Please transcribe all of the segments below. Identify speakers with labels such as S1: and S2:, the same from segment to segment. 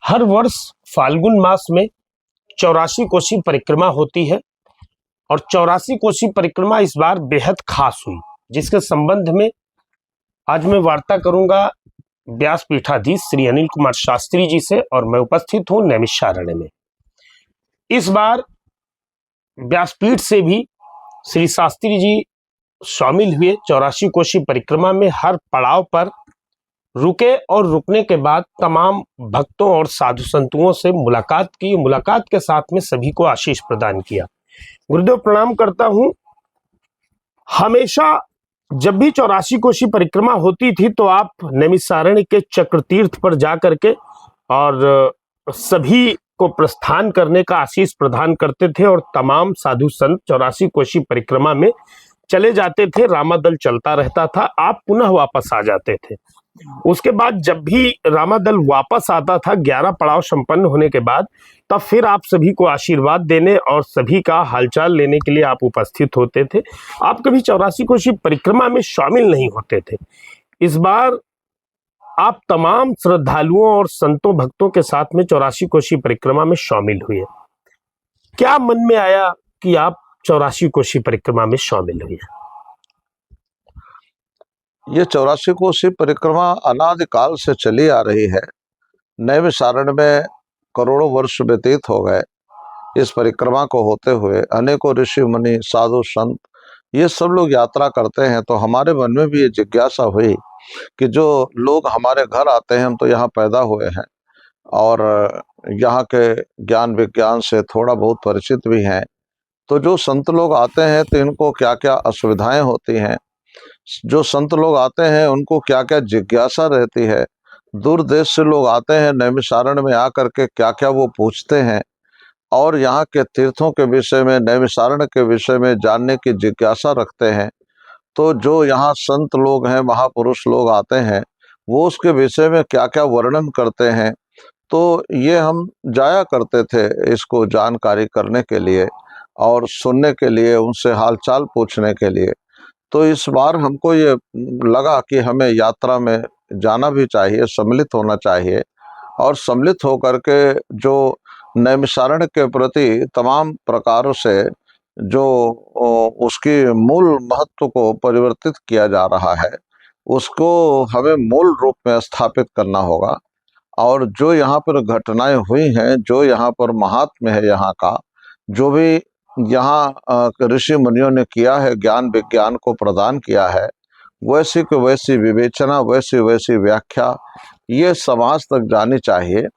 S1: हर वर्ष फाल्गुन मास में 84 कोसी परिक्रमा होती है और 84 कोसी परिक्रमा इस बार बेहद खास हुई, जिसके संबंध में आज मैं वार्ता करूंगा व्यासपीठाधीश श्री अनिल कुमार शास्त्री जी से, और मैं उपस्थित हूं नैमिषारण्य में। इस बार व्यासपीठ से भी श्री शास्त्री जी शामिल हुए 84 कोसी परिक्रमा में। हर पड़ाव पर रुके और रुकने के बाद तमाम भक्तों और साधु संतों से मुलाकात की। मुलाकात के साथ में सभी को आशीष प्रदान किया। गुरुदेव प्रणाम करता हूं। हमेशा जब भी 84 कोसी परिक्रमा होती थी तो आप नैमिषारण्य के चक्र तीर्थ पर जाकर के और सभी को प्रस्थान करने का आशीष प्रदान करते थे, और तमाम साधु संत 84 कोसी परिक्रमा में चले जाते थे। रामादल चलता रहता था, आप पुनः वापस आ जाते थे। उसके बाद जब भी रामादल वापस आता था 11 पड़ाव संपन्न होने के बाद, तब फिर आप सभी को आशीर्वाद देने और सभी का हालचाल लेने के लिए आप उपस्थित होते थे। आप कभी 84 कोसी परिक्रमा में शामिल नहीं होते थे। इस बार आप तमाम श्रद्धालुओं और संतों भक्तों के साथ में 84 कोसी परिक्रमा में शामिल हुए। क्या मन में आया कि आप 84 कोसी परिक्रमा में शामिल हुए?
S2: ये 84 कोसी परिक्रमा अनादिकाल से चली आ रही है। नैमिषारण्य में करोड़ों वर्ष व्यतीत हो गए इस परिक्रमा को होते हुए। अनेकों ऋषि मुनि साधु संत ये सब लोग यात्रा करते हैं, तो हमारे मन में भी ये जिज्ञासा हुई कि जो लोग हमारे घर आते हैं, हम तो यहाँ पैदा हुए हैं और यहाँ के ज्ञान विज्ञान से थोड़ा बहुत परिचित भी हैं, तो जो संत लोग आते हैं तो इनको क्या क्या असुविधाएं होती हैं, जो संत लोग आते हैं उनको क्या क्या जिज्ञासा रहती है, दूर देश से लोग आते हैं नैमिषारण्य में आकर के क्या क्या वो पूछते हैं, और यहाँ के तीर्थों के विषय में, नैमिषारण्य के विषय में जानने की जिज्ञासा रखते हैं। तो जो यहाँ संत लोग हैं, महापुरुष लोग आते हैं, वो उसके विषय में क्या क्या वर्णन करते हैं, तो ये हम जाया करते थे इसको जानकारी करने के लिए और सुनने के लिए, उनसे हालचाल पूछने के लिए। तो इस बार हमको ये लगा कि हमें यात्रा में जाना भी चाहिए, सम्मिलित होना चाहिए, और सम्मिलित होकर के जो नैमिषारण्य के प्रति तमाम प्रकारों से जो उसकी मूल महत्व को परिवर्तित किया जा रहा है, उसको हमें मूल रूप में स्थापित करना होगा। और जो यहाँ पर घटनाएं हुई हैं, जो यहाँ पर महात्म्य है यहाँ का, जो भी यहाँ ऋषि मुनियों ने किया है, ज्ञान विज्ञान को प्रदान किया है, वैसी को वैसी विवेचना, वैसी वैसी व्याख्या ये समाज तक जानी चाहिए।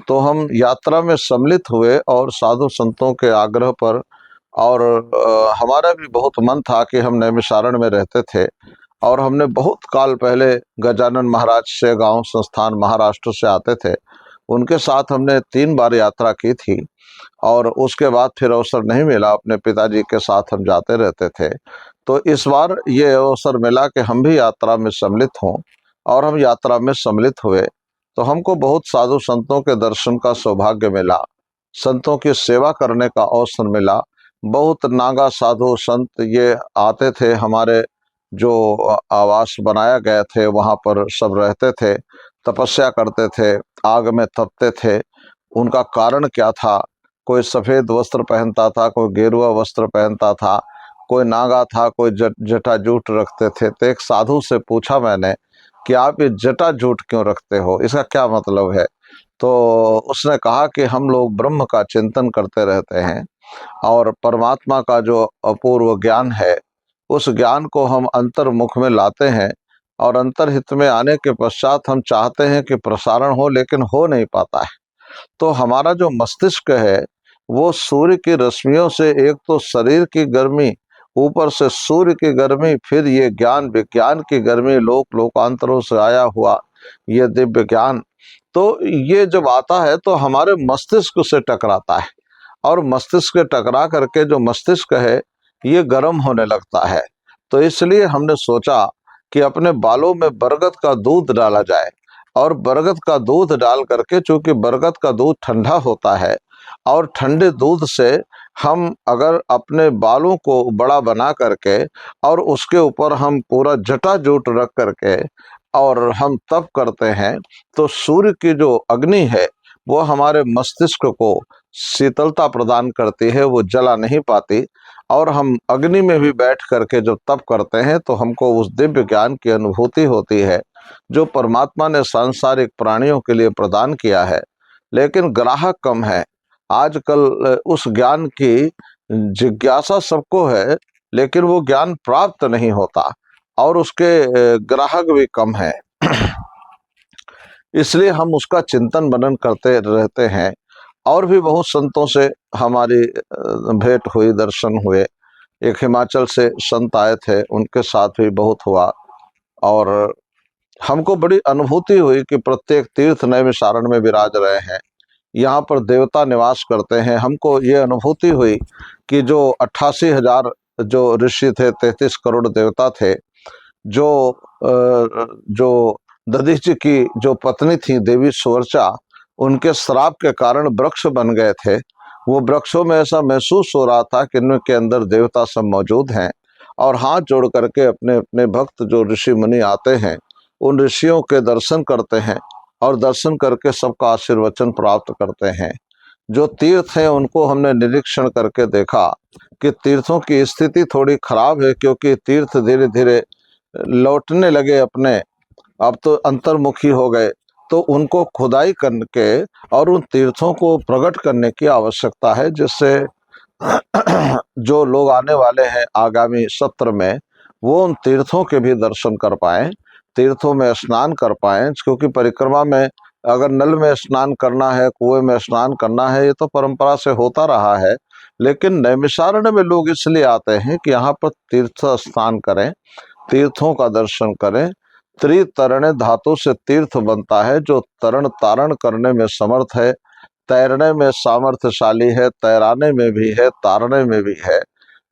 S2: तो हम यात्रा में सम्मिलित हुए और साधु संतों के आग्रह पर, और हमारा भी बहुत मन था कि हम नैमिषारण्य में रहते थे, और हमने बहुत काल पहले गजानन महाराज से गांव संस्थान महाराष्ट्र से आते थे, उनके साथ हमने 3 बार यात्रा की थी, और उसके बाद फिर अवसर नहीं मिला। अपने पिताजी के साथ हम जाते रहते थे। तो इस बार ये अवसर मिला कि हम भी यात्रा में सम्मिलित हों, और हम यात्रा में सम्मिलित हुए। तो हमको बहुत साधु संतों के दर्शन का सौभाग्य मिला, संतों की सेवा करने का अवसर मिला। बहुत नागा साधु संत ये आते थे, हमारे जो आवास बनाया गए थे वहाँ पर सब रहते थे, तपस्या करते थे, आग में तपते थे। उनका कारण क्या था? कोई सफ़ेद वस्त्र पहनता था, कोई गेरुआ वस्त्र पहनता था, कोई नागा था, कोई जटाजूट रखते थे। तो एक साधु से पूछा मैंने कि आप ये जटाजूट क्यों रखते हो, इसका क्या मतलब है? तो उसने कहा कि हम लोग ब्रह्म का चिंतन करते रहते हैं, और परमात्मा का जो अपूर्व ज्ञान है, उस ज्ञान को हम अंतर्मुख में लाते हैं, और अंतर्हित में आने के पश्चात हम चाहते हैं कि प्रसारण हो, लेकिन हो नहीं पाता है। तो हमारा जो मस्तिष्क है वो सूर्य की रश्मियों से, एक तो शरीर की गर्मी, ऊपर से सूर्य की गर्मी, फिर ये ज्ञान विज्ञान की गर्मी, लोकांतरों से आया हुआ ये दिव्य ज्ञान, तो ये जब आता है तो हमारे मस्तिष्क से टकराता है, और मस्तिष्क टकरा करके जो मस्तिष्क है ये गर्म होने लगता है। तो इसलिए हमने सोचा कि अपने बालों में बरगद का दूध डाला जाए, और बरगद का दूध डाल करके, चूंकि बरगद का दूध ठंडा होता है, और ठंडे दूध से हम अगर अपने बालों को बड़ा बना करके और उसके ऊपर हम पूरा जटाजूट रख करके और हम तप करते हैं, तो सूर्य की जो अग्नि है वो हमारे मस्तिष्क को शीतलता प्रदान करती है, वो जला नहीं पाती। और हम अग्नि में भी बैठ करके जब तप करते हैं तो हमको उस दिव्य ज्ञान की अनुभूति होती है जो परमात्मा ने सांसारिक प्राणियों के लिए प्रदान किया है। लेकिन ग्राहक कम है आजकल। उस ज्ञान की जिज्ञासा सबको है, लेकिन वो ज्ञान प्राप्त नहीं होता और उसके ग्राहक भी कम है। इसलिए हम उसका चिंतन मनन करते रहते हैं। और भी बहुत संतों से हमारी भेंट हुई, दर्शन हुए। एक हिमाचल से संत आए थे, उनके साथ भी बहुत हुआ और हमको बड़ी अनुभूति हुई कि प्रत्येक तीर्थ नैमिषारण्य में विराज रहे हैं, यहाँ पर देवता निवास करते हैं। हमको ये अनुभूति हुई कि जो 88,000 जो ऋषि थे, 33 करोड़ देवता थे, जो दधीचि की जो पत्नी थी देवी सुवर्चा, उनके श्राप के कारण वृक्ष बन गए थे। वो वृक्षों में ऐसा महसूस हो रहा था कि इनके अंदर देवता सब मौजूद हैं और हाथ जोड़ करके अपने अपने भक्त जो ऋषि मुनि आते हैं उन ऋषियों के दर्शन करते हैं और दर्शन करके सबका आशीर्वचन प्राप्त करते हैं। जो तीर्थ हैं उनको हमने निरीक्षण करके देखा कि तीर्थों की स्थिति थोड़ी खराब है, क्योंकि तीर्थ धीरे धीरे लौटने लगे अपने, अब तो अंतर्मुखी हो गए। तो उनको खुदाई करके और उन तीर्थों को प्रकट करने की आवश्यकता है, जिससे जो लोग आने वाले हैं आगामी सत्र में वो उन तीर्थों के भी दर्शन कर पाएं, तीर्थों में स्नान कर पाएं। क्योंकि परिक्रमा में अगर नल में स्नान करना है, कुएं में स्नान करना है, ये तो परंपरा से होता रहा है। लेकिन नैमिषारण्य में लोग इसलिए आते हैं कि यहाँ पर तीर्थ स्नान करें, तीर्थों का दर्शन करें। त्रितरणे धातु से तीर्थ बनता है, जो तरण तारण करने में समर्थ है, तैरने में सामर्थ्यशाली है, तैराने में भी है, तारने में भी है,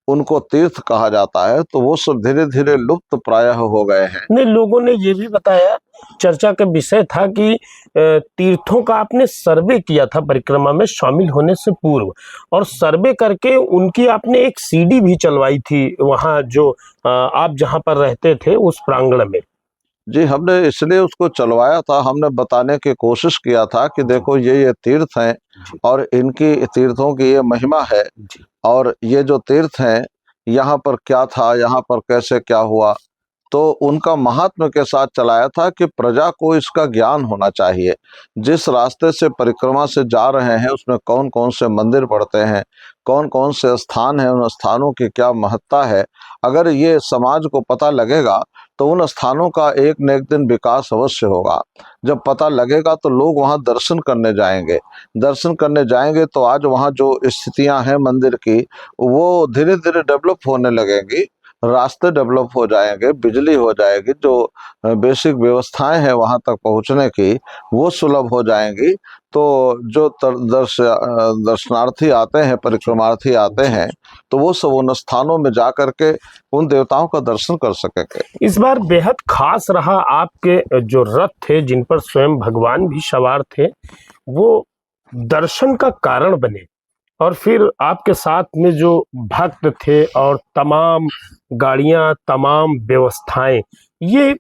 S2: उनको तीर्थ कहा जाता है। तो वो सब धीरे धीरे लुप्त प्रायः हो गए हैं।
S1: नहीं, लोगों ने ये भी बताया, चर्चा का विषय था कि तीर्थों का आपने सर्वे किया था परिक्रमा में शामिल होने से पूर्व, और सर्वे करके उनकी आपने एक सीडी भी चलवाई थी वहां जो आप जहां पर रहते थे उस प्रांगण में।
S2: जी, हमने इसलिए उसको चलवाया था, हमने बताने की कोशिश किया था कि देखो ये तीर्थ हैं और इनकी तीर्थों की ये महिमा है, और ये जो तीर्थ हैं यहाँ पर क्या था, यहाँ पर कैसे क्या हुआ, तो उनका महात्म्य के साथ चलाया था कि प्रजा को इसका ज्ञान होना चाहिए। जिस रास्ते से परिक्रमा से जा रहे हैं उसमें कौन कौन से मंदिर पड़ते हैं, कौन कौन से स्थान हैं, उन स्थानों की क्या महत्ता है, अगर ये समाज को पता लगेगा तो उन स्थानों का एक न एक दिन विकास अवश्य होगा। जब पता लगेगा तो लोग वहां दर्शन करने जाएंगे, दर्शन करने जाएंगे तो आज वहां जो स्थितियां हैं मंदिर की वो धीरे धीरे डेवलप होने लगेंगी, रास्ते डेवलप हो जाएंगे, बिजली हो जाएगी, जो बेसिक व्यवस्थाएं हैं वहां तक पहुंचने की वो सुलभ हो जाएंगी। तो जो दर्शनार्थी आते हैं, परिक्रमार्थी आते हैं, तो वो सब उन स्थानों में जा करके उन देवताओं का दर्शन कर सकेंगे।
S1: इस बार बेहद खास रहा, आपके जो रथ थे जिन पर स्वयं भगवान भी सवार थे वो दर्शन का कारण बने, और फिर आपके साथ में जो भक्त थे और तमाम गाड़ियां, तमाम व्यवस्थाएं, ये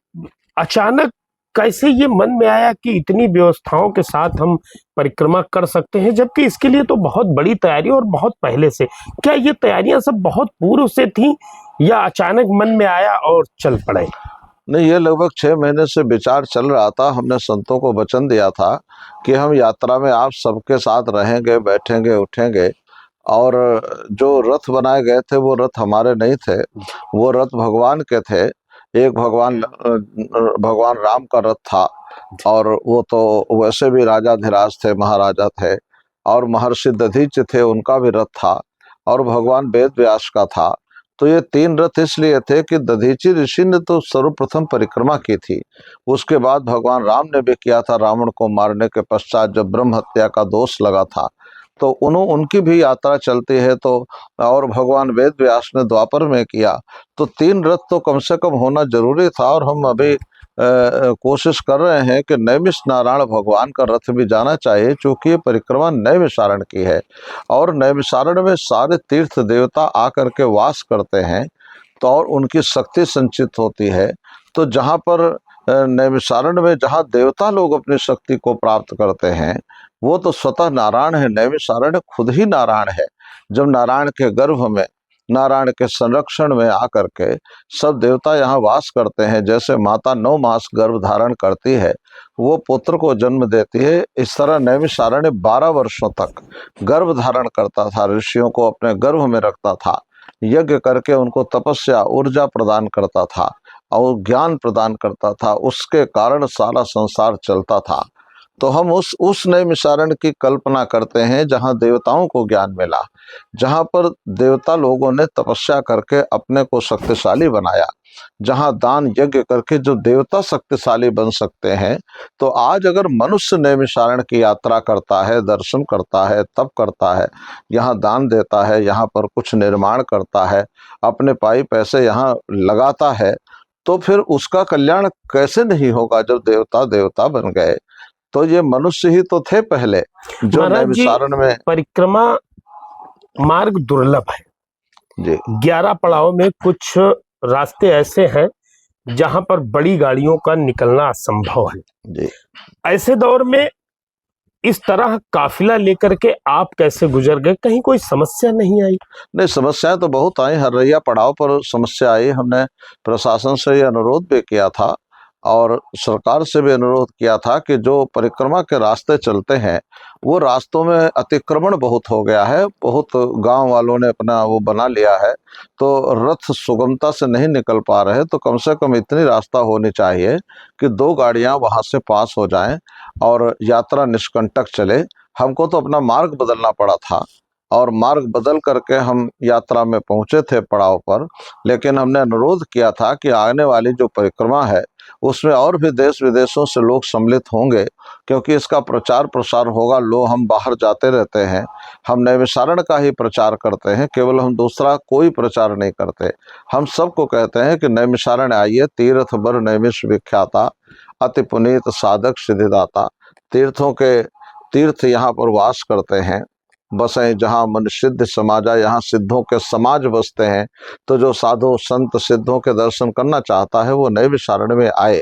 S1: अचानक कैसे ये मन में आया कि इतनी व्यवस्थाओं के साथ हम परिक्रमा कर सकते हैं, जबकि इसके लिए तो बहुत बड़ी तैयारी और बहुत पहले से। क्या ये तैयारियां सब बहुत पूर्व से थी या अचानक मन में आया और चल पड़े?
S2: नहीं, ये लगभग 6 महीने से विचार चल रहा था। हमने संतों को वचन दिया था कि हम यात्रा में आप सबके साथ रहेंगे, बैठेंगे, उठेंगे। और जो रथ बनाए गए थे वो रथ हमारे नहीं थे, वो रथ भगवान के थे। एक भगवान राम का रथ था, और वो तो वैसे भी राजाधिराज थे, महाराजा थे, और महर्षि दधीचि थे, उनका भी रथ था, और भगवान वेद व्यास का था। तो ये 3 रथ इसलिए थे कि दधीचि ऋषि ने तो सर्वप्रथम परिक्रमा की थी, उसके बाद भगवान राम ने भी किया था रावण को मारने के पश्चात जब ब्रह्म हत्या का दोष लगा था, तो उनकी भी यात्रा चलती है। तो और भगवान वेद व्यास ने द्वापर में किया, तो 3 रथ तो कम से कम होना जरूरी था। और हम अभी कोशिश कर रहे हैं कि नैमिष नारायण भगवान का रथ भी जाना चाहिए, क्योंकि ये परिक्रमा नैमिषारण्य की है और नैमिषारण्य में सारे तीर्थ देवता आकर के वास करते हैं, तो और उनकी शक्ति संचित होती है। तो जहाँ पर नैमिषारण्य में जहाँ देवता लोग अपनी शक्ति को प्राप्त करते हैं, वो तो स्वतः नारायण है। नैमिषारण्य खुद ही नारायण है। जब नारायण के गर्भ में, नारायण के संरक्षण में आकर के सब देवता यहाँ वास करते हैं। जैसे माता 9 मास गर्भ धारण करती है, वो पुत्र को जन्म देती है, इस तरह नैमिषारण्य 12 वर्षों तक गर्भ धारण करता था, ऋषियों को अपने गर्भ में रखता था, यज्ञ करके उनको तपस्या ऊर्जा प्रदान करता था और ज्ञान प्रदान करता था। उसके कारण सारा संसार चलता था। तो हम उस नैमिषारण्य की कल्पना करते हैं जहाँ देवताओं को ज्ञान मिला, जहाँ पर देवता लोगों ने तपस्या करके अपने को शक्तिशाली बनाया, जहाँ दान यज्ञ करके जो देवता शक्तिशाली बन सकते हैं। तो आज अगर मनुष्य नैमिषारण्य की यात्रा करता है, दर्शन करता है, तप करता है, यहाँ दान देता है, यहाँ पर कुछ निर्माण करता है, अपने पाई पैसे यहाँ लगाता है, तो फिर उसका कल्याण कैसे नहीं होगा जब देवता देवता बन गए। तो ये मनुष्य ही तो थे पहले जो
S1: महाराज जी,
S2: नैमिषारण्य में।
S1: परिक्रमा मार्ग दुर्लभ है
S2: जी
S1: 11 पड़ाव में। कुछ रास्ते ऐसे हैं जहां पर बड़ी गाड़ियों का निकलना असंभव है।
S2: जी।
S1: ऐसे दौर में इस तरह काफिला लेकर के आप कैसे गुजर गए? कहीं कोई समस्या नहीं आई?
S2: नहीं, समस्याएं तो बहुत आई। हरैया पड़ाव पर समस्या आई। हमने प्रशासन से ये अनुरोध भी किया था और सरकार से भी अनुरोध किया था कि जो परिक्रमा के रास्ते चलते हैं वो रास्तों में अतिक्रमण बहुत हो गया है, बहुत गांव वालों ने अपना वो बना लिया है, तो रथ सुगमता से नहीं निकल पा रहे। तो कम से कम इतनी रास्ता होनी चाहिए कि 2 गाड़ियां वहां से पास हो जाएं और यात्रा निष्कंटक चले। हमको तो अपना मार्ग बदलना पड़ा था और मार्ग बदल करके हम यात्रा में पहुंचे थे पड़ाव पर। लेकिन हमने अनुरोध किया था कि आने वाली जो परिक्रमा है उसमें और भी देश विदेशों से लोग सम्मिलित होंगे, क्योंकि इसका प्रचार प्रसार होगा। लोग हम बाहर जाते रहते हैं, हम नैमिषारण्य का ही प्रचार करते हैं, केवल हम दूसरा कोई प्रचार नहीं करते। हम सबको कहते हैं कि नैमिषारण्य आइए, तीर्थ बर नैमिष विख्याता, अति पुनीत साधक सिद्धिदाता। तीर्थों के तीर्थ यहाँ पर वास करते हैं, बसे जहाँ मन सिद्ध समाजा, यहाँ सिद्धों के समाज बसते हैं। तो जो साधु संत सिद्धों के दर्शन करना चाहता है वो नैमिषारण्य में आए।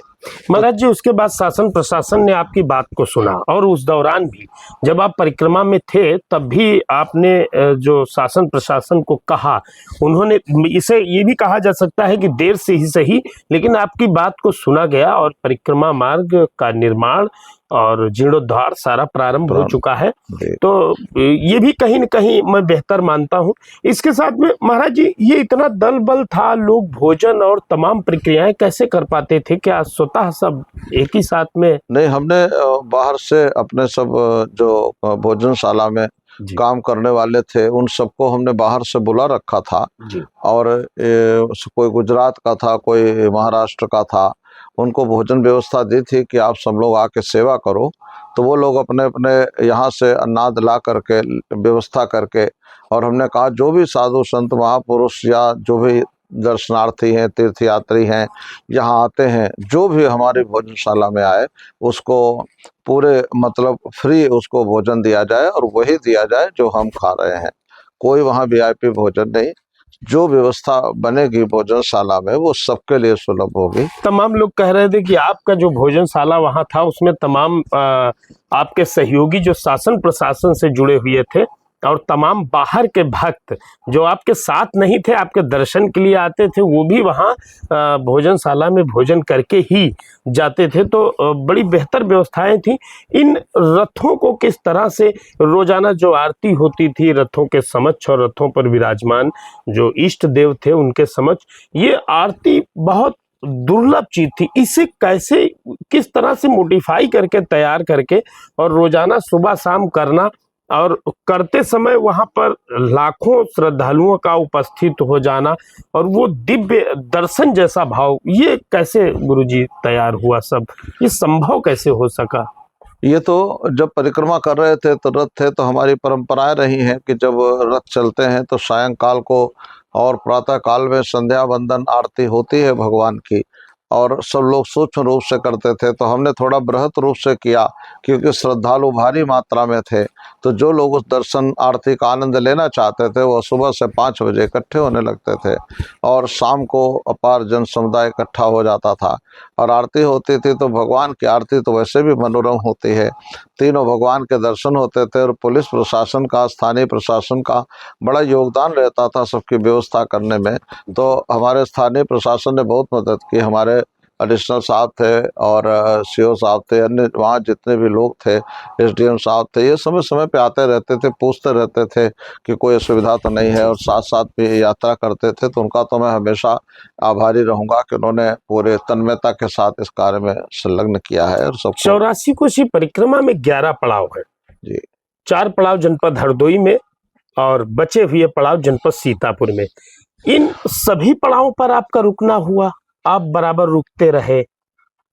S1: महाराज जी, उसके बाद शासन प्रशासन ने आपकी बात को सुना और उस दौरान भी जब आप परिक्रमा में थे तब भी आपने जो शासन प्रशासन को कहा, उन्होंने इसे ये भी कहा जा सकता है कि देर से ही सही, लेकिन आपकी बात को सुना गया और परिक्रमा मार्ग का निर्माण और जीर्णोद्धार सारा प्रारंभ हो चुका है। तो ये भी कहीं न कहीं मैं बेहतर मानता हूँ। इसके साथ में महाराज जी, ये इतना दल बल था, लोग भोजन और तमाम प्रक्रियाएं कैसे कर पाते थे? क्या स्वतः सब एक ही साथ में? नहीं,
S2: हमने बाहर से अपने सब जो भोजनशाला में काम करने वाले थे उन सबको हमने बाहर से बुला रखा था
S1: जी।
S2: और कोई गुजरात का था, कोई महाराष्ट्र का था। उनको भोजन व्यवस्था दी थी कि आप सब लोग आके सेवा करो। तो वो लोग अपने अपने यहाँ से अनाज ला करके व्यवस्था करके, और हमने कहा जो भी साधु संत महापुरुष या जो भी दर्शनार्थी हैं, तीर्थयात्री हैं, यहाँ आते हैं, जो भी हमारी भोजनशाला में आए उसको पूरे मतलब फ्री उसको भोजन दिया जाए और वही दिया जाए जो हम खा रहे हैं। कोई वहाँ वीआईपी भोजन नहीं। जो व्यवस्था बनेगी भोजनशाला में वो सबके लिए सुलभ होगी।
S1: तमाम लोग कह रहे थे कि आपका जो भोजनशाला वहां था उसमें तमाम आपके सहयोगी जो शासन प्रशासन से जुड़े हुए थे और तमाम बाहर के भक्त जो आपके साथ नहीं थे, आपके दर्शन के लिए आते थे, वो भी वहाँ भोजनशाला में भोजन करके ही जाते थे। तो बड़ी बेहतर व्यवस्थाएं थी। इन रथों को किस तरह से रोजाना जो आरती होती थी रथों के समक्ष और रथों पर विराजमान जो इष्ट देव थे उनके समक्ष, ये आरती बहुत दुर्लभ चीज थी। इसे कैसे किस तरह से मोडिफाई करके तैयार करके और रोजाना सुबह शाम करना और करते समय वहां पर लाखों श्रद्धालुओं का उपस्थित हो जाना और वो दिव्य दर्शन जैसा भाव, ये कैसे गुरुजी तैयार हुआ? सब ये संभव कैसे हो सका?
S2: ये तो जब परिक्रमा कर रहे थे तो रथ थे, तो हमारी परंपराएं रही हैं कि जब रथ चलते हैं तो सायंकाल को और प्रातः काल में संध्या वंदन आरती होती है भगवान की, और सब लोग सूक्ष्म रूप से करते थे। तो हमने थोड़ा बृहत रूप से किया क्योंकि श्रद्धालु भारी मात्रा में थे। तो जो लोग उस दर्शन आरती का आनंद लेना चाहते थे वो सुबह से 5 बजे इकट्ठे होने लगते थे और शाम को अपार जन समुदाय इकट्ठा हो जाता था। और आरती होती थी तो भगवान की आरती तो वैसे भी मनोरम होती है। तीनों भगवान के दर्शन होते थे और पुलिस प्रशासन का, स्थानीय प्रशासन का बड़ा योगदान रहता था सबकी व्यवस्था करने में। तो हमारे स्थानीय प्रशासन ने बहुत मदद की। हमारे एडिशनल साहब थे और सीओ साहब थे, अन्य वहाँ जितने भी लोग थे, एसडीएम साहब थे, ये समय समय पे आते रहते थे, पूछते रहते थे कि कोई असुविधा तो नहीं है, और साथ साथ भी यात्रा करते थे। तो उनका तो मैं हमेशा आभारी रहूंगा कि उन्होंने पूरे तन्मयता के साथ इस कार्य में संलग्न किया है। और सबको
S1: 84 कोसी परिक्रमा में 11 पड़ाव है
S2: जी।
S1: 4 पड़ाव जनपद हरदोई में और बचे हुए पड़ाव जनपद सीतापुर में। इन सभी पड़ावों पर आपका रुकना हुआ, आप बराबर रुकते रहे?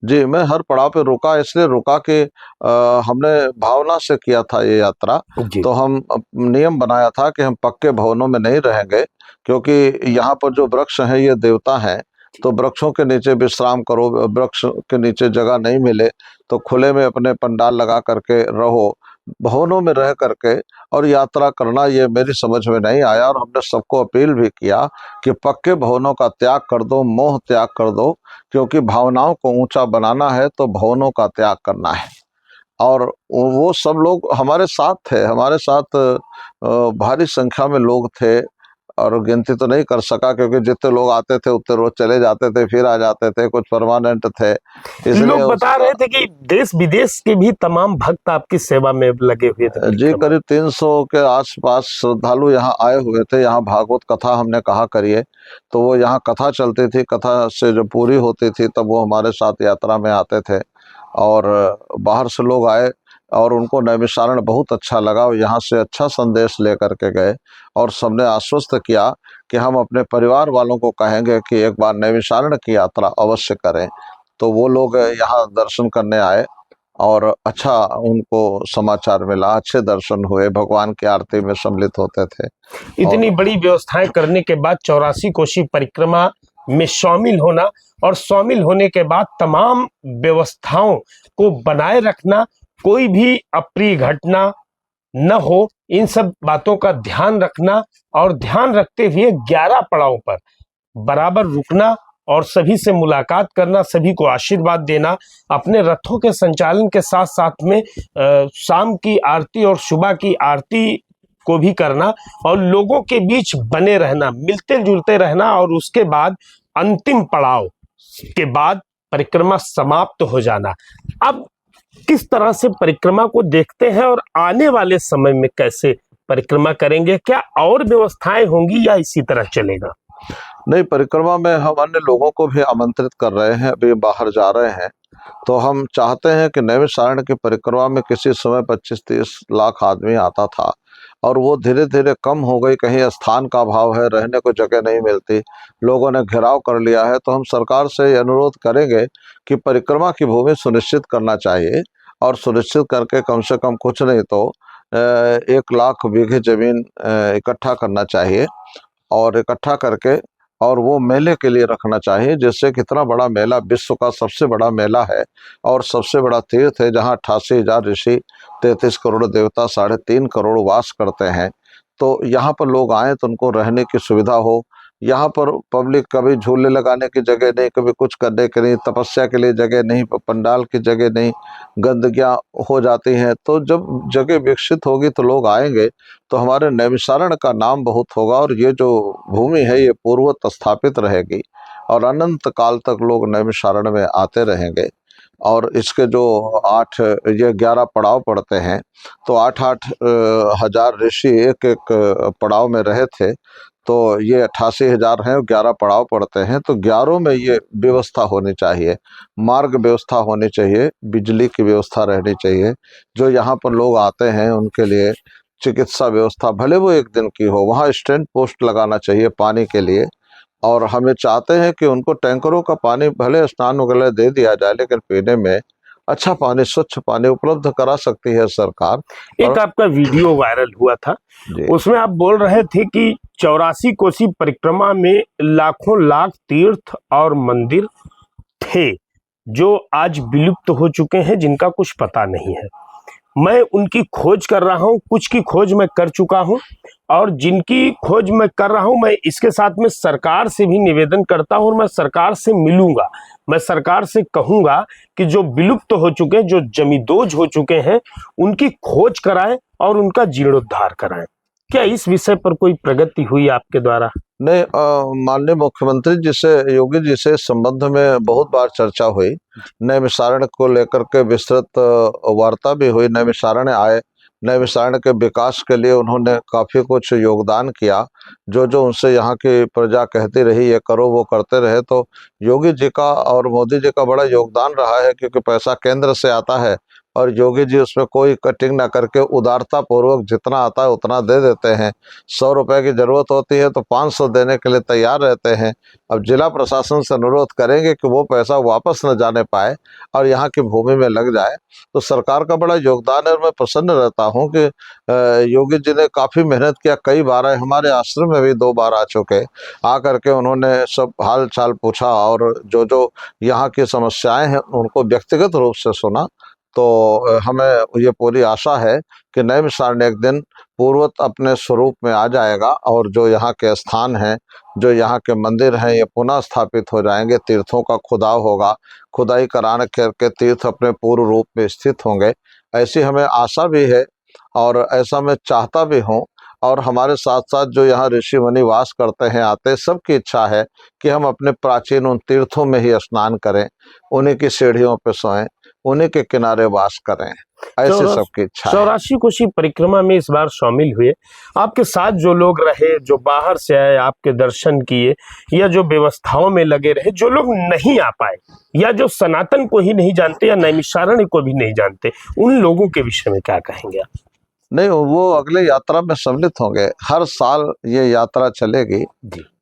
S2: जी, मैं हर पड़ाव पे रुका, इसलिए रुका कि हमने भावना से किया था ये यात्रा। तो हम नियम बनाया था कि हम पक्के भवनों में नहीं रहेंगे, क्योंकि यहाँ पर जो वृक्ष हैं ये देवता हैं। तो वृक्षों के नीचे विश्राम करो, वृक्ष के नीचे जगह नहीं मिले तो खुले में अपने पंडाल लगा करके रहो। भवनों में रह करके और यात्रा करना ये मेरी समझ में नहीं आया, और हमने सबको अपील भी किया कि पक्के भवनों का त्याग कर दो, मोह त्याग कर दो, क्योंकि भावनाओं को ऊंचा बनाना है तो भवनों का त्याग करना है। और वो सब लोग हमारे साथ थे, हमारे साथ भारी संख्या में लोग थे, और गिनती तो नहीं कर सका क्योंकि जितने लोग आते थे उतने रोज चले जाते थे, फिर आ जाते थे, कुछ परमानेंट थे।
S1: लोग बता रहे थे कि देश विदेश के भी तमाम भक्त आपकी सेवा में लगे हुए थे।
S2: जी, करीब 300 के आसपास श्रद्धालु यहाँ आए हुए थे। यहाँ भागवत कथा हमने कहा करिए, तो वो यहाँ कथा चलती थी, कथा से जो पूरी होती थी तब वो हमारे साथ यात्रा में आते थे। और बाहर से लोग आए और उनको नैमिषारण्य बहुत अच्छा लगा, और यहाँ से अच्छा संदेश लेकर के गए, और सबने आश्वस्त किया कि हम अपने परिवार वालों को कहेंगे कि एक बार नैमिषारण्य की यात्रा अवश्य करें। तो वो लोग यहाँ दर्शन करने आए और अच्छा उनको समाचार मिला, अच्छे दर्शन हुए, भगवान की आरती में सम्मिलित होते थे।
S1: इतनी बड़ी व्यवस्थाएं करने के बाद 84 कोसी परिक्रमा में शामिल होना और शामिल होने के बाद तमाम व्यवस्थाओं को बनाए रखना, कोई भी अप्रिय घटना न हो, इन सब बातों का ध्यान रखना, और ध्यान रखते हुए 11 पड़ाव पर बराबर रुकना और सभी से मुलाकात करना, सभी को आशीर्वाद देना, अपने रथों के संचालन के साथ साथ में शाम की आरती और सुबह की आरती को भी करना, और लोगों के बीच बने रहना, मिलते जुलते रहना, और उसके बाद अंतिम पड़ाव के बाद परिक्रमा समाप्त हो जाना। अब किस तरह से परिक्रमा को देखते हैं और आने वाले समय में कैसे परिक्रमा करेंगे? क्या और व्यवस्थाएं होंगी या इसी तरह चलेगा?
S2: नहीं, परिक्रमा में हम अन्य लोगों को भी आमंत्रित कर रहे हैं, अभी बाहर जा रहे हैं। तो हम चाहते हैं कि नैमिषारण्य की परिक्रमा में किसी समय 25-30 लाख आदमी आता था, और वो धीरे धीरे कम हो गई। कहीं स्थान का अभाव है, रहने को जगह नहीं मिलती, लोगों ने घेराव कर लिया है। तो हम सरकार से अनुरोध करेंगे कि परिक्रमा की भूमि सुनिश्चित करना चाहिए, और सुनिश्चित करके कम से कम कुछ नहीं तो 1 लाख बीघे जमीन इकट्ठा करना चाहिए, और इकट्ठा करके और वो मेले के लिए रखना चाहिए, जिससे कितना बड़ा मेला, विश्व का सबसे बड़ा मेला है और सबसे बड़ा तीर्थ है, जहाँ 88,000 ऋषि, 33 करोड़ देवता, 3.5 करोड़ वास करते हैं। तो यहाँ पर लोग आए तो उनको रहने की सुविधा हो। यहाँ पर पब्लिक, कभी झूले लगाने की जगह नहीं, कभी कुछ करने के नहीं, तपस्या के लिए जगह नहीं, पंडाल की जगह नहीं, गंदगियाँ हो जाती हैं। तो जब जगह विकसित होगी तो लोग आएंगे, तो हमारे नैमिषारण्य का नाम बहुत होगा, और ये जो भूमि है ये पूर्ववत स्थापित रहेगी, और अनंत काल तक लोग नैमिषारण्य में आते रहेंगे। और इसके जो 11 पड़ाव पड़ते हैं, तो 8-8 हजार ऋषि एक एक पड़ाव में रहे थे। तो ये 88,000 हैं, 11 पड़ाव पड़ते हैं। तो 11 में ये व्यवस्था होनी चाहिए, मार्ग व्यवस्था होनी चाहिए, बिजली की व्यवस्था रहनी चाहिए, जो यहाँ पर लोग आते हैं उनके लिए चिकित्सा व्यवस्था, भले वो 1 दिन की हो, वहाँ स्टैंड पोस्ट लगाना चाहिए पानी के लिए। और हमें चाहते हैं कि उनको टैंकरों का पानी, भले स्नान वगैरह दे दिया जाए, लेकिन पीने में अच्छा पानी, स्वच्छ पानी उपलब्ध करा सकती है सरकार।
S1: एक आपका वीडियो वायरल हुआ था, उसमें आप बोल रहे थे कि 84 कोसी परिक्रमा में लाखों लाख तीर्थ और मंदिर थे जो आज विलुप्त हो चुके हैं, जिनका कुछ पता नहीं है। मैं उनकी खोज कर रहा हूं, कुछ की खोज मैं कर चुका हूं, और जिनकी खोज मैं कर रहा हूं, मैं इसके साथ में सरकार से भी निवेदन करता हूं, और मैं सरकार से मिलूंगा। मैं सरकार से कहूंगा कि जो विलुप्त हो चुके, जो जमींदोज हो चुके हैं, उनकी खोज कराएं और उनका जीर्णोद्धार कराएं। क्या इस विषय पर कोई प्रगति हुई आपके द्वारा?
S2: नहीं, माननीय मुख्यमंत्री जी से, योगी जी से इस संबंध में बहुत बार चर्चा हुई। नैमिषारण्य को लेकर के विस्तृत वार्ता भी हुई। नैमिषारण्य आए, नैमिषारण्य के विकास के लिए उन्होंने काफी कुछ योगदान किया। जो जो उनसे यहाँ की प्रजा कहती रही ये करो वो करते रहे। तो योगी जी का और मोदी जी का बड़ा योगदान रहा है, क्योंकि पैसा केंद्र से आता है और योगी जी उसमें कोई कटिंग ना करके उदारता पूर्वक जितना आता है उतना दे देते हैं। 100 रुपए की जरूरत होती है तो 500 देने के लिए तैयार रहते हैं। अब जिला प्रशासन से अनुरोध करेंगे कि वो पैसा वापस न जाने पाए और यहाँ की भूमि में लग जाए। तो सरकार का बड़ा योगदान है और मैं प्रसन्न रहता हूँ कि योगी जी ने काफी मेहनत किया। कई बार आए, हमारे आश्रम में भी 2 बार आ चुके। आ करके उन्होंने सब हाल चाल पूछा और जो जो यहाँ की समस्याएं हैं उनको व्यक्तिगत रूप से सुना। तो हमें ये पूरी आशा है कि नैमिषारण्य एक दिन पूर्वत अपने स्वरूप में आ जाएगा और जो यहाँ के स्थान हैं, जो यहाँ के मंदिर हैं, ये पुनः स्थापित हो जाएंगे। तीर्थों का खुदाव होगा, खुदाई कराने करके तीर्थ अपने पूर्व रूप में स्थित होंगे, ऐसी हमें आशा भी है और ऐसा मैं चाहता भी हूँ। और हमारे साथ साथ जो यहाँ ऋषि मुनि वास करते हैं, आते, सबकी इच्छा है कि हम अपने प्राचीन उन तीर्थों में ही स्नान करें, उन्हीं की सीढ़ियों पे सोएं, उन्हीं के किनारे वास करें, ऐसे सबकी इच्छा है।
S1: 84 कोसी परिक्रमा में इस बार शामिल हुए, आपके साथ जो लोग रहे, जो बाहर से आए, आपके दर्शन किए, या जो व्यवस्थाओं में लगे रहे, जो लोग नहीं आ पाए या जो सनातन को ही नहीं जानते या नैमिषारण्य को भी नहीं जानते, उन लोगों के विषय में क्या कहेंगे आप?
S2: नहीं, वो अगले यात्रा में सम्मिलित होंगे। हर साल ये यात्रा चलेगी।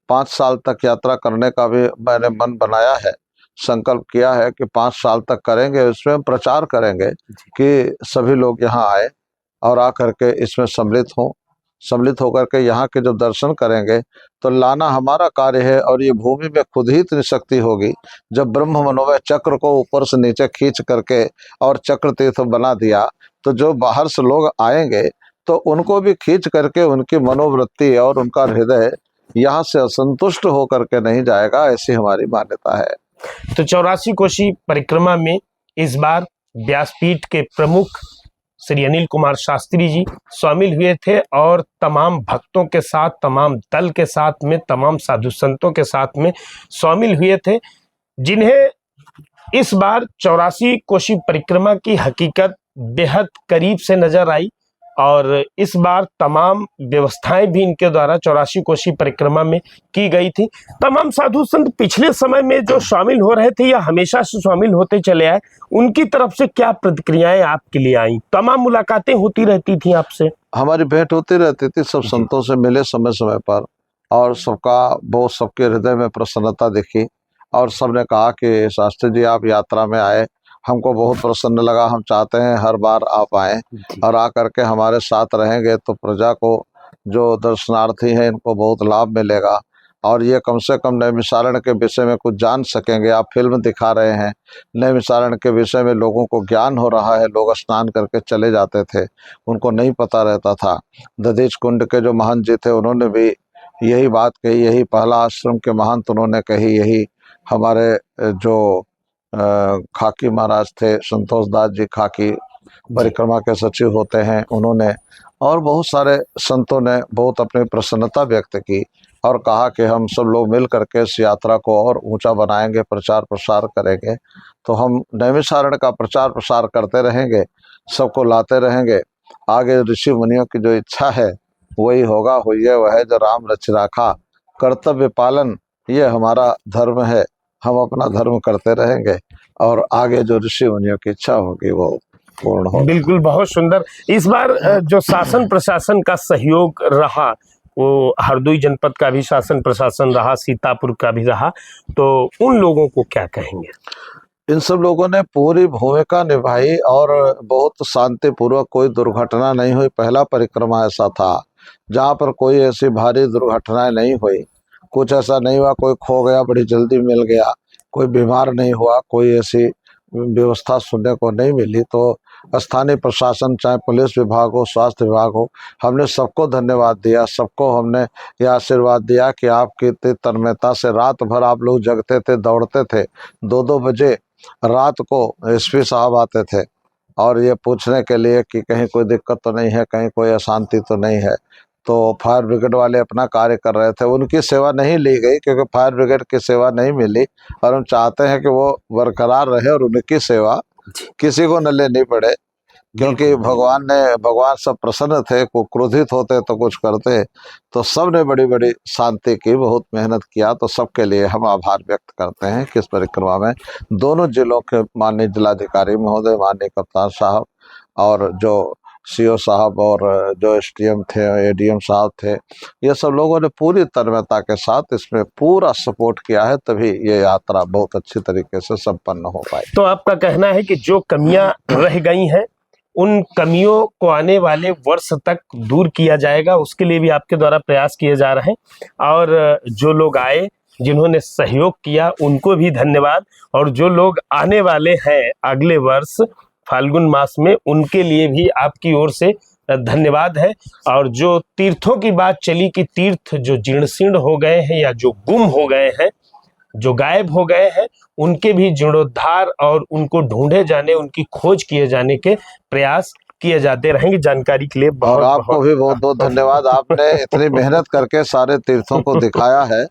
S2: 5 साल तक यात्रा करने का भी मैंने मन बनाया है, संकल्प किया है कि 5 साल तक करेंगे। इसमें प्रचार करेंगे कि सभी लोग यहाँ आए और आकर के इसमें सम्मिलित हों। सम्मिलित होकर के यहाँ के जो दर्शन करेंगे तो लाना हमारा कार्य है। और ये भूमि में खुद ही इतनी शक्ति होगी, जब ब्रह्म मनोमय चक्र को ऊपर से नीचे खींच करके और चक्र तीर्थ बना दिया, तो जो बाहर से लोग आएंगे तो उनको भी खींच करके उनकी मनोवृत्ति और उनका हृदय यहाँ से असंतुष्ट होकर के नहीं जाएगा, ऐसी हमारी मान्यता है।
S1: तो 84 कोसी परिक्रमा में इस बार व्यासपीठ के प्रमुख श्री अनिल कुमार शास्त्री जी शामिल हुए थे और तमाम भक्तों के साथ, तमाम दल के साथ में, तमाम साधु संतों के साथ में शामिल हुए थे, जिन्हें इस बार 84 कोसी परिक्रमा की हकीकत बेहद करीब से नजर आई। और इस बार तमाम व्यवस्थाएं भी इनके द्वारा 84 कोसी परिक्रमा में की गई थी। तमाम साधु संत पिछले समय में जो शामिल हो रहे थे या हमेशा से शामिल होते चले आए, उनकी तरफ से क्या प्रतिक्रियाएं आपके लिए आई? तमाम मुलाकातें होती रहती थी आपसे?
S2: हमारी भेंट होती रहती थी, सब संतों से मिले समय समय पर और सबके हृदय में प्रसन्नता दिखी और सबने कहा कि शास्त्री जी आप यात्रा में आए, हमको बहुत प्रसन्न लगा, हम चाहते हैं हर बार आप आए और आकर के हमारे साथ रहेंगे तो प्रजा को, जो दर्शनार्थी हैं, इनको बहुत लाभ मिलेगा और ये कम से कम नैमिषारण्य के विषय में कुछ जान सकेंगे। आप फिल्म दिखा रहे हैं, नैमिषारण्य के विषय में लोगों को ज्ञान हो रहा है। लोग स्नान करके चले जाते थे, उनको नहीं पता रहता था। दधीच कुंड के जो महंत जी थे उन्होंने भी यही बात कही, यही पहला आश्रम के महंत उन्होंने कही, यही हमारे जो खाकी महाराज थे, संतोष दास जी खाकी परिक्रमा के सचिव होते हैं, उन्होंने और बहुत सारे संतों ने बहुत अपनी प्रसन्नता व्यक्त की और कहा कि हम सब लोग मिल करके इस यात्रा को और ऊंचा बनाएंगे, प्रचार प्रसार करेंगे। तो हम नैमिषारण्य का प्रचार प्रसार करते रहेंगे, सबको लाते रहेंगे। आगे ऋषि मुनियों की जो इच्छा है वही होगा। हुई है वह है जो राम रच राखा, कर्तव्य पालन ये हमारा धर्म है। हम अपना धर्म करते रहेंगे और आगे जो ऋषि मुनियों की इच्छा होगी वो पूर्ण होगा।
S1: बिल्कुल, बहुत सुंदर। इस बार जो शासन प्रशासन का सहयोग रहा, वो हरदोई जनपद का भी शासन प्रशासन रहा, सीतापुर का भी रहा, तो उन लोगों को क्या कहेंगे?
S2: इन सब लोगों ने पूरी भूमिका निभाई और बहुत शांतिपूर्वक, कोई दुर्घटना नहीं हुई। पहला परिक्रमा ऐसा था जहाँ पर कोई ऐसी भारी दुर्घटनाएं नहीं हुई, कुछ ऐसा नहीं हुआ कोई खो गया बड़ी जल्दी मिल गया, कोई बीमार नहीं हुआ, कोई ऐसी व्यवस्था सुनने को नहीं मिली। तो स्थानीय प्रशासन, चाहे पुलिस विभाग हो, स्वास्थ्य विभाग हो, हमने सबको धन्यवाद दिया। सबको हमने ये आशीर्वाद दिया कि आपकी इतनी तन्मयता से रात भर आप लोग जगते थे, दौड़ते थे। 2-2 बजे रात को एसपी साहब आते थे और ये पूछने के लिए कि कहीं कोई दिक्कत तो नहीं है, कहीं कोई अशांति तो नहीं है। तो फायर ब्रिगेड वाले अपना कार्य कर रहे थे, उनकी सेवा नहीं ली गई क्योंकि फायर ब्रिगेड की सेवा नहीं मिली, और हम चाहते हैं कि वो बरकरार रहे और उनकी सेवा किसी को न लेनी पड़े, क्योंकि भगवान सब प्रसन्न थे। को क्रोधित होते तो कुछ करते, तो सब ने बड़ी बड़ी शांति की, बहुत मेहनत किया। तो सबके लिए हम आभार व्यक्त करते हैं कि इस परिक्रमा में दोनों जिलों के माननीय जिलाधिकारी महोदय, माननीय कप्तान साहब और जो सीओ साहब और जो एसडीएम थे, एडीएम साहब थे, ये सब लोगों ने पूरी तन्मयता के साथ इसमें पूरा सपोर्ट किया है, तभी ये यात्रा बहुत अच्छी तरीके से संपन्न हो पाई।
S1: तो आपका कहना है कि जो कमियां रह गई हैं उन कमियों को आने वाले वर्ष तक दूर किया जाएगा, उसके लिए भी आपके द्वारा प्रयास किए जा रहे हैं। और जो लोग आए, जिन्होंने सहयोग किया, उनको भी धन्यवाद। और जो लोग आने वाले हैं अगले वर्ष फाल्गुन मास में, उनके लिए भी आपकी ओर से धन्यवाद है। और जो तीर्थों की बात चली कि तीर्थ जो जीर्ण शीर्ण हो गए हैं या जो गुम हो गए हैं, जो गायब हो गए हैं, उनके भी जीर्णोद्धार और उनको ढूंढे जाने, उनकी खोज किए जाने के प्रयास किए जाते रहेंगे। जानकारी के लिए
S2: और आपको भी बहुत बहुत धन्यवाद। आपने इतनी मेहनत करके सारे तीर्थों को दिखाया है,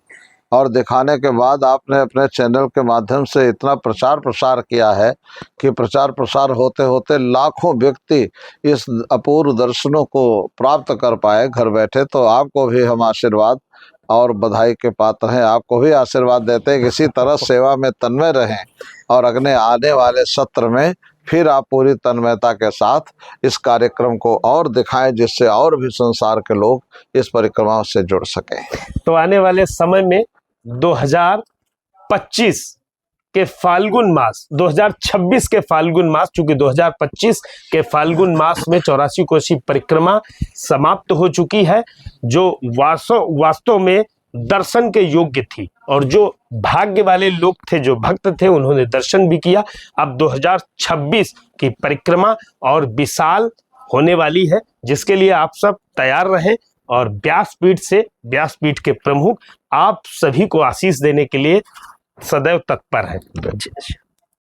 S2: और दिखाने के बाद आपने अपने चैनल के माध्यम से इतना प्रचार प्रसार किया है कि प्रचार प्रसार होते होते लाखों व्यक्ति इस अपूर्व दर्शनों को प्राप्त कर पाए घर बैठे। तो आपको भी हम आशीर्वाद और बधाई के पात्र हैं। आपको भी आशीर्वाद देते हैं कि इसी तरह सेवा में तन्मय रहें, और अगले आने वाले सत्र में फिर आप पूरी तन्मयता के साथ इस कार्यक्रम को और दिखाएं, जिससे और भी संसार के लोग इस परिक्रमा से जुड़ सकें।
S1: तो आने वाले समय में 2025 के फाल्गुन मास, 2026 के फाल्गुन मास, चूंकि 2025 के फाल्गुन मास में 84 कोसी परिक्रमा समाप्त हो चुकी है, जो वास्तव में दर्शन के योग्य थी। और जो भाग्य वाले लोग थे, जो भक्त थे, उन्होंने दर्शन भी किया। अब 2026 की परिक्रमा और विशाल होने वाली है, जिसके लिए आप सब तैयार रहें। और व्यासपीठ के प्रमुख आप सभी को आशीष देने के लिए सदैव तत्पर हैं।